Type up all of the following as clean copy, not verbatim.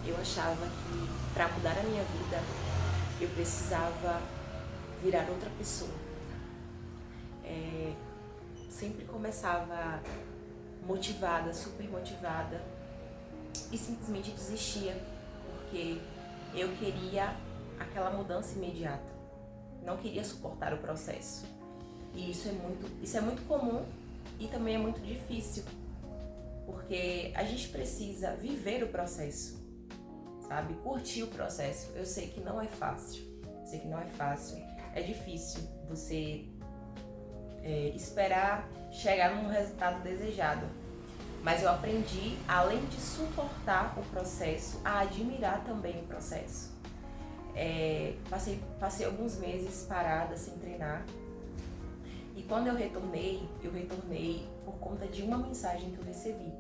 Eu achava que para mudar a minha vida eu precisava virar outra pessoa. Sempre começava motivada, super motivada e simplesmente desistia, porque eu queria aquela mudança imediata. Não queria suportar o processo. E isso é muito comum e também é muito difícil, porque a gente precisa viver o processo, sabe? Curtir o processo. Eu sei que não é fácil, é difícil você esperar chegar num resultado desejado. Mas eu aprendi, além de suportar o processo, a admirar também o processo. Passei alguns meses parada, sem treinar. E quando eu retornei por conta de uma mensagem que eu recebi.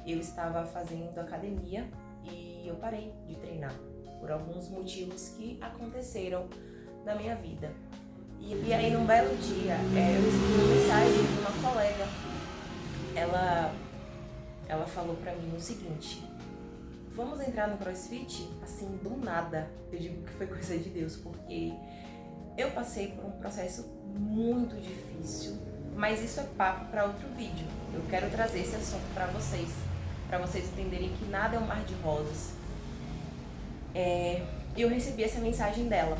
Eu estava fazendo academia e eu parei de treinar por alguns motivos que aconteceram na minha vida. E aí, num belo dia, eu recebi uma mensagem de uma colega. Ela falou pra mim o seguinte: vamos entrar no CrossFit? Assim, do nada. Eu digo que foi coisa de Deus, porque eu passei por um processo muito difícil, mas isso é papo para outro vídeo. Eu quero trazer esse assunto para vocês entenderem que nada é um mar de rosas. Eu recebi essa mensagem dela: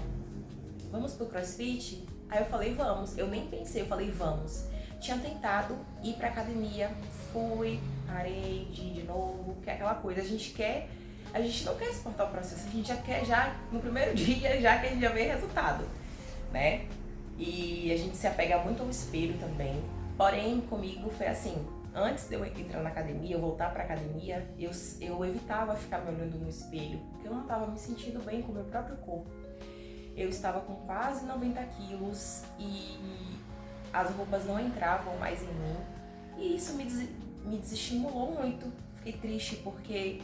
vamos pro CrossFit? Aí eu falei, vamos. Eu nem pensei, eu falei, vamos. Tinha tentado ir pra academia, fui, parei de ir de novo, que é aquela coisa, a gente não quer suportar o processo, a gente já quer no primeiro dia, já que a gente já vê resultado, né? E a gente se apega muito ao espelho também. Porém, comigo foi assim, antes de eu entrar na academia, eu voltar pra academia, eu evitava ficar me olhando no espelho, porque eu não estava me sentindo bem com o meu próprio corpo. Eu estava com quase 90 quilos e as roupas não entravam mais em mim. E isso me desestimulou muito. Fiquei triste porque,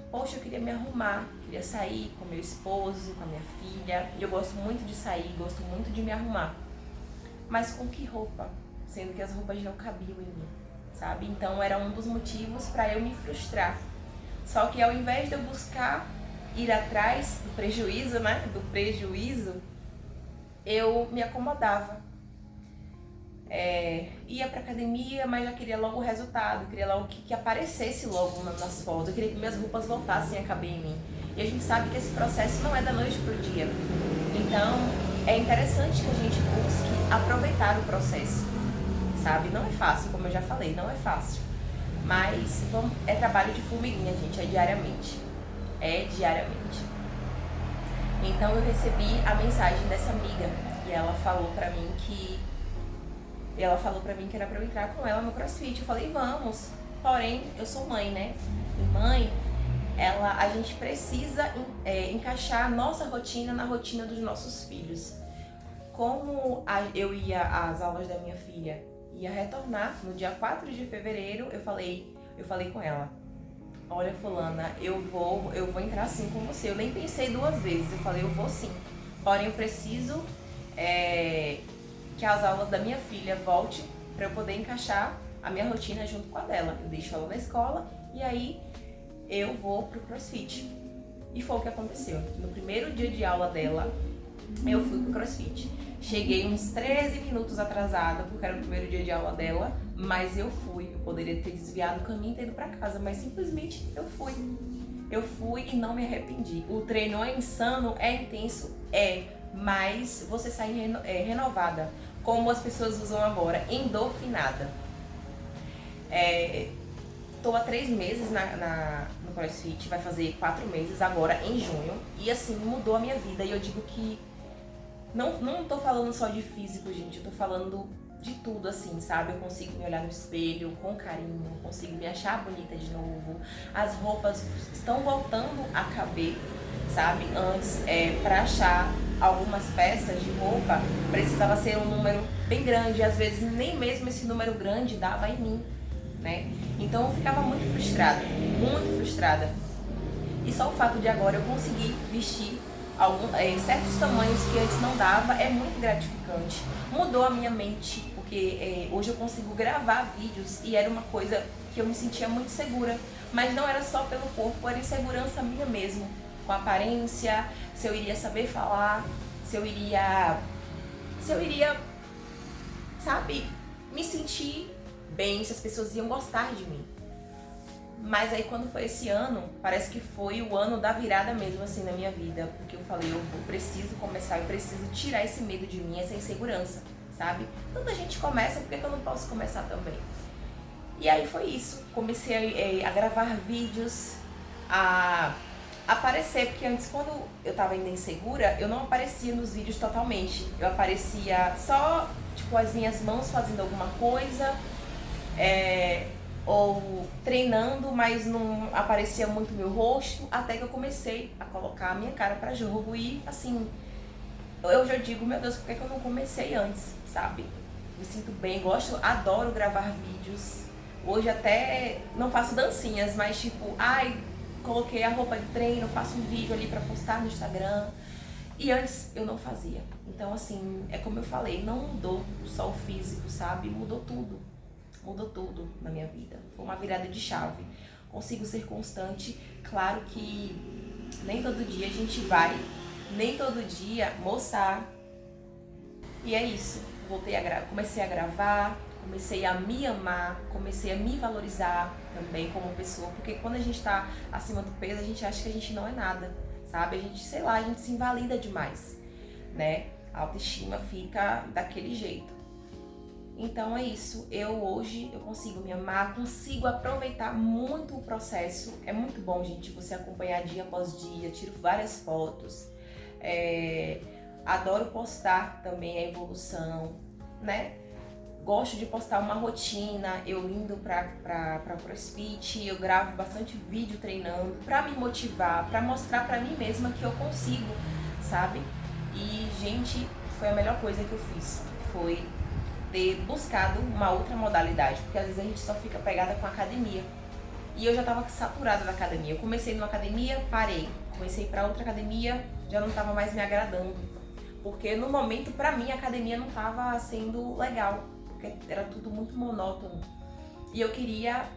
poxa, eu queria me arrumar, queria sair com meu esposo, com a minha filha. E eu gosto muito de sair, gosto muito de me arrumar. Mas com que roupa? Sendo que as roupas não cabiam em mim, sabe? Então era um dos motivos para eu me frustrar. Só que ao invés de eu buscar ir atrás do prejuízo, né? Eu me acomodava. Ia pra academia, mas já queria logo o resultado, queria logo que aparecesse logo nas fotos, eu queria que minhas roupas voltassem a caber em mim. E a gente sabe que esse processo não é da noite pro dia. Então, é interessante que a gente busque aproveitar o processo, sabe? Não é fácil, como eu já falei, não é fácil. Mas é trabalho de formiguinha, gente, é diariamente. Então eu recebi a mensagem dessa amiga e ela falou pra mim que era pra eu entrar com ela no CrossFit. Eu falei, vamos. Porém, eu sou mãe, né? E mãe, a gente precisa encaixar a nossa rotina na rotina dos nossos filhos. Como eu ia às aulas da minha filha, ia retornar no dia 4 de fevereiro, eu falei com ela: olha, fulana, eu vou entrar sim com você. Eu nem pensei duas vezes, eu falei, eu vou sim. Porém, eu preciso que as aulas da minha filha voltem para eu poder encaixar a minha rotina junto com a dela. Eu deixo ela na escola e aí eu vou pro CrossFit. E foi o que aconteceu. No primeiro dia de aula dela, eu fui pro CrossFit. Cheguei uns 13 minutos atrasada, porque era o primeiro dia de aula dela, mas eu fui. Eu poderia ter desviado o caminho e ter ido pra casa, mas simplesmente eu fui. Eu fui e não me arrependi. O treino é insano, é intenso, mas você sai renovada, como as pessoas usam agora, endorfinada. Tô há 3 meses no CrossFit, vai fazer 4 meses agora em junho, e assim, mudou a minha vida. E eu digo que não tô falando só de físico, gente, eu tô falando de tudo, assim, sabe? Eu consigo me olhar no espelho com carinho, consigo me achar bonita de novo, as roupas estão voltando a caber, sabe? Antes, pra achar algumas peças de roupa, precisava ser um número bem grande, às vezes nem mesmo esse número grande dava em mim, né? Então eu ficava muito frustrada. E só o fato de agora eu conseguir vestir certos tamanhos que antes não dava é muito gratificante. Mudou a minha mente, porque hoje eu consigo gravar vídeos e era uma coisa que eu me sentia muito segura, Mas não era só pelo corpo, era insegurança minha mesmo, com a aparência, se eu iria saber falar, se eu iria, sabe, me sentir bem, se as pessoas iam gostar de mim. Mas aí quando foi esse ano, parece que foi o ano da virada mesmo assim na minha vida, porque eu falei, preciso começar, eu preciso tirar esse medo de mim, essa insegurança, sabe? Tanta gente começa, por que eu não posso começar também? E aí foi isso, comecei a gravar vídeos, a aparecer, porque antes quando eu tava ainda insegura, eu não aparecia nos vídeos totalmente, eu aparecia só, tipo, as minhas mãos fazendo alguma coisa, ou treinando, mas não aparecia muito meu rosto, até que eu comecei a colocar a minha cara pra jogo e, assim, eu já digo, meu Deus, por que eu não comecei antes, sabe? Me sinto bem, gosto, adoro gravar vídeos. Hoje até não faço dancinhas, mas tipo, coloquei a roupa de treino, faço um vídeo ali pra postar no Instagram. E antes eu não fazia. Então, assim, é como eu falei, não mudou só o físico, sabe? Mudou tudo. Mudou tudo na minha vida. Foi uma virada de chave. Consigo ser constante. Claro que nem todo dia a gente vai, nem todo dia moçar. E é isso. Comecei a gravar, comecei a me amar, comecei a me valorizar também como pessoa. Porque quando a gente tá acima do peso, a gente acha que a gente não é nada, sabe? A gente, sei lá, a gente se invalida demais, né? A autoestima fica daquele jeito. Então é isso, hoje eu consigo me amar, consigo aproveitar muito o processo. É muito bom, gente, você acompanhar dia após dia, tiro várias fotos. Adoro postar também a evolução, né? Gosto de postar uma rotina, eu indo pra CrossFit, eu gravo bastante vídeo treinando pra me motivar, pra mostrar pra mim mesma que eu consigo, sabe? E, gente, foi a melhor coisa que eu fiz, foi ter buscado uma outra modalidade, porque às vezes a gente só fica pegada com a academia. E eu já tava saturada da academia. Eu comecei numa academia, parei. Comecei pra outra academia, já não tava mais me agradando. Porque no momento, pra mim, a academia não tava sendo legal, porque era tudo muito monótono. E eu queria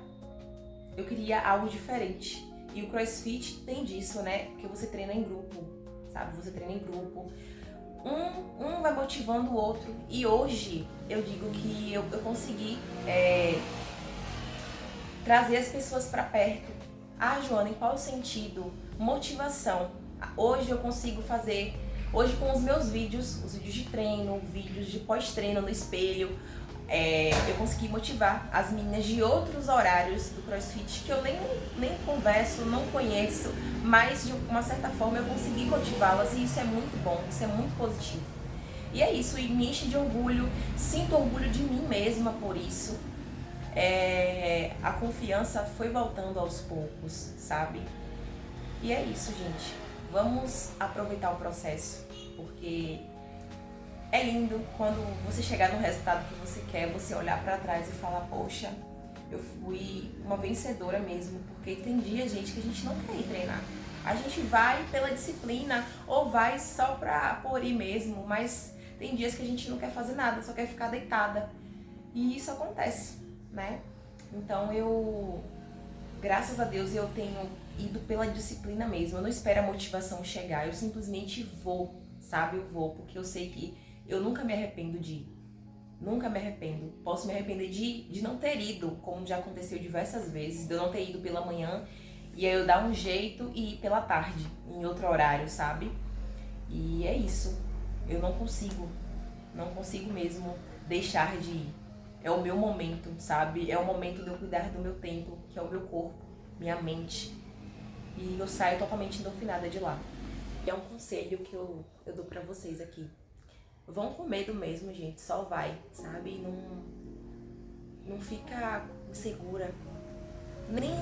algo diferente. E o CrossFit tem disso, né? Porque você treina em grupo, sabe? Você treina em grupo. Um vai motivando o outro. E hoje eu digo que eu consegui trazer as pessoas para perto. Joana, em qual sentido? Motivação. Hoje eu consigo fazer, hoje com os meus vídeos, os vídeos de treino, vídeos de pós-treino no espelho, eu consegui motivar as meninas de outros horários do CrossFit que eu nem converso, não conheço, mas de uma certa forma eu consegui motivá-las e isso é muito bom, isso é muito positivo. E é isso, e me enche de orgulho, sinto orgulho de mim mesma por isso. A confiança foi voltando aos poucos, sabe? E é isso, gente. Vamos aproveitar o processo, porque é lindo quando você chegar no resultado que você quer, você olhar pra trás e falar, poxa, eu fui uma vencedora mesmo, porque tem dia, gente, que a gente não quer ir treinar. A gente vai pela disciplina ou vai só por ir mesmo, mas tem dias que a gente não quer fazer nada, só quer ficar deitada. E isso acontece, né? Então graças a Deus, eu tenho ido pela disciplina mesmo. Eu não espero a motivação chegar, eu simplesmente vou, sabe? Eu vou, porque eu sei que eu nunca me arrependo de ir. Nunca me arrependo. Posso me arrepender de não ter ido, como já aconteceu diversas vezes, de eu não ter ido pela manhã e aí eu dar um jeito e ir pela tarde, em outro horário, sabe? E é isso. Eu não consigo mesmo deixar de ir. É o meu momento, sabe? É o momento de eu cuidar do meu tempo, que é o meu corpo, minha mente. E eu saio totalmente endorfinada de lá. É um conselho que eu dou pra vocês aqui. Vão com medo mesmo, gente, só vai, sabe? Não fica insegura, nem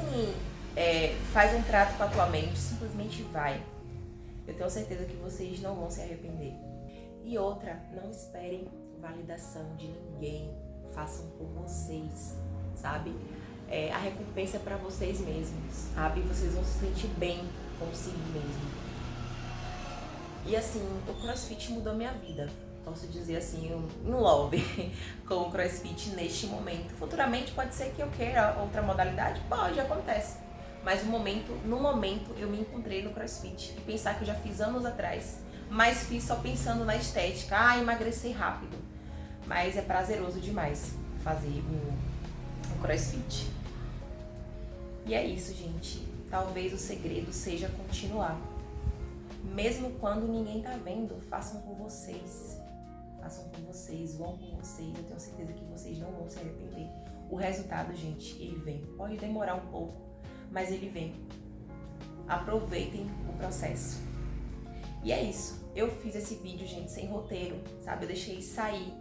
faz um trato com a tua mente, simplesmente vai. Eu tenho certeza que vocês não vão se arrepender. E outra, não esperem validação de ninguém, façam por vocês, sabe? A recompensa é pra vocês mesmos, sabe? Vocês vão se sentir bem consigo mesmo. E assim, o CrossFit mudou minha vida. Posso dizer assim, em love com o CrossFit neste momento. Futuramente pode ser que eu queira outra modalidade? Pode, acontece. Mas no momento eu me encontrei no CrossFit. E pensar que eu já fiz anos atrás, mas fiz só pensando na estética, emagrecer rápido. Mas é prazeroso demais fazer um CrossFit. E é isso, gente. Talvez o segredo seja continuar. Mesmo quando ninguém tá vendo, façam por vocês. Façam por vocês, vão por vocês. Eu tenho certeza que vocês não vão se arrepender. O resultado, gente, ele vem. Pode demorar um pouco, mas ele vem. Aproveitem o processo. E é isso. Eu fiz esse vídeo, gente, sem roteiro, sabe? Eu deixei sair,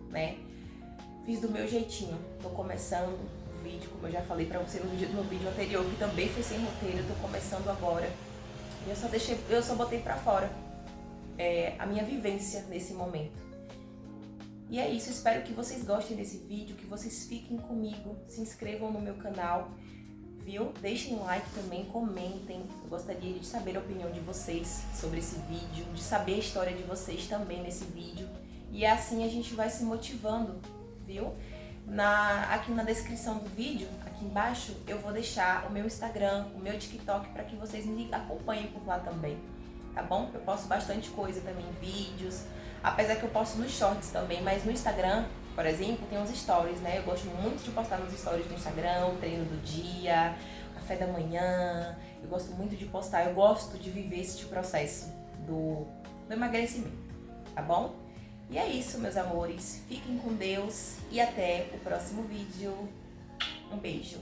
né? Fiz do meu jeitinho. Tô começando o vídeo, como eu já falei pra você no vídeo anterior, que também foi sem roteiro. Eu tô começando agora. E eu só botei pra fora a minha vivência nesse momento. E é isso, espero que vocês gostem desse vídeo, que vocês fiquem comigo, se inscrevam no meu canal, viu? Deixem um like também, comentem. Eu gostaria de saber a opinião de vocês sobre esse vídeo, de saber a história de vocês também nesse vídeo. E assim a gente vai se motivando, viu? Aqui na descrição do vídeo, aqui embaixo, eu vou deixar o meu Instagram, o meu TikTok, para que vocês me acompanhem por lá também, tá bom? Eu posto bastante coisa também, vídeos, apesar que eu posto nos shorts também, mas no Instagram, por exemplo, tem uns stories, né? Eu gosto muito de postar nos stories do Instagram, o treino do dia, café da manhã, eu gosto muito de postar, eu gosto de viver esse processo do emagrecimento, tá bom? E é isso, meus amores. Fiquem com Deus e até o próximo vídeo. Um beijo.